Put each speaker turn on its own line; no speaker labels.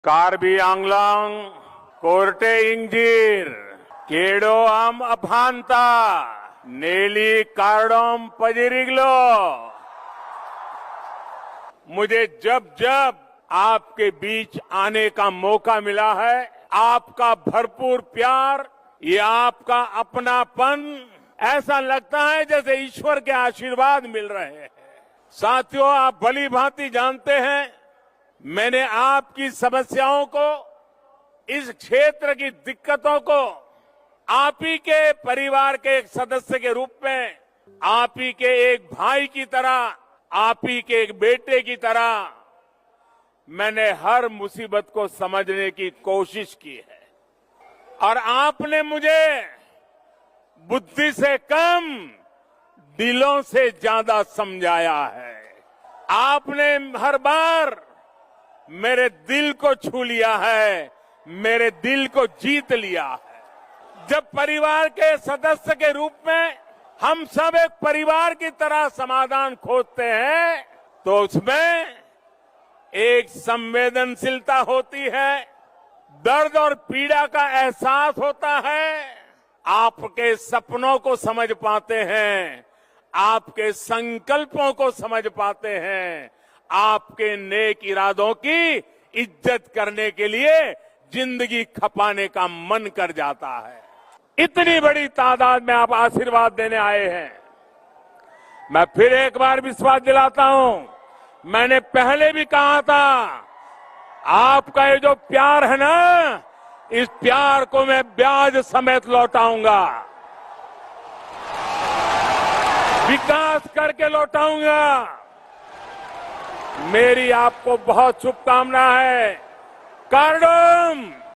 कार्बी आंगलांग कोर्टे इंजीर केडो आम अभांता नेली कार्डोम पजिरिगलो। मुझे जब जब आपके बीच आने का मौका मिला है, आपका भरपूर प्यार, ये आपका अपनापन, ऐसा लगता है जैसे ईश्वर के आशीर्वाद मिल रहे हैं। साथियों, आप भली भांति जानते हैं, मैंने आपकी समस्याओं को, इस क्षेत्र की दिक्कतों को आप ही के परिवार के एक सदस्य के रूप में, आप ही के एक भाई की तरह, आप ही के एक बेटे की तरह मैंने हर मुसीबत को समझने की कोशिश की है। और आपने मुझे बुद्धि से कम दिलों से ज्यादा समझाया है। आपने हर बार मेरे दिल को छू लिया है, मेरे दिल को जीत लिया है। जब परिवार के सदस्य के रूप में हम सब एक परिवार की तरह समाधान खोजते हैं, तो उसमें एक संवेदनशीलता होती है, दर्द और पीड़ा का एहसास होता है, आपके सपनों को समझ पाते हैं, आपके संकल्पों को समझ पाते हैं, आपके नेक इरादों की इज्जत करने के लिए जिंदगी खपाने का मन कर जाता है। इतनी बड़ी तादाद में आप आशीर्वाद देने आए हैं। मैं फिर एक बार विश्वास दिलाता हूं, मैंने पहले भी कहा था, आपका ये जो प्यार है ना, इस प्यार को मैं ब्याज समेत लौटाऊंगा, विकास करके लौटाऊंगा। मेरी आपको बहुत शुभकामना है। कार्डम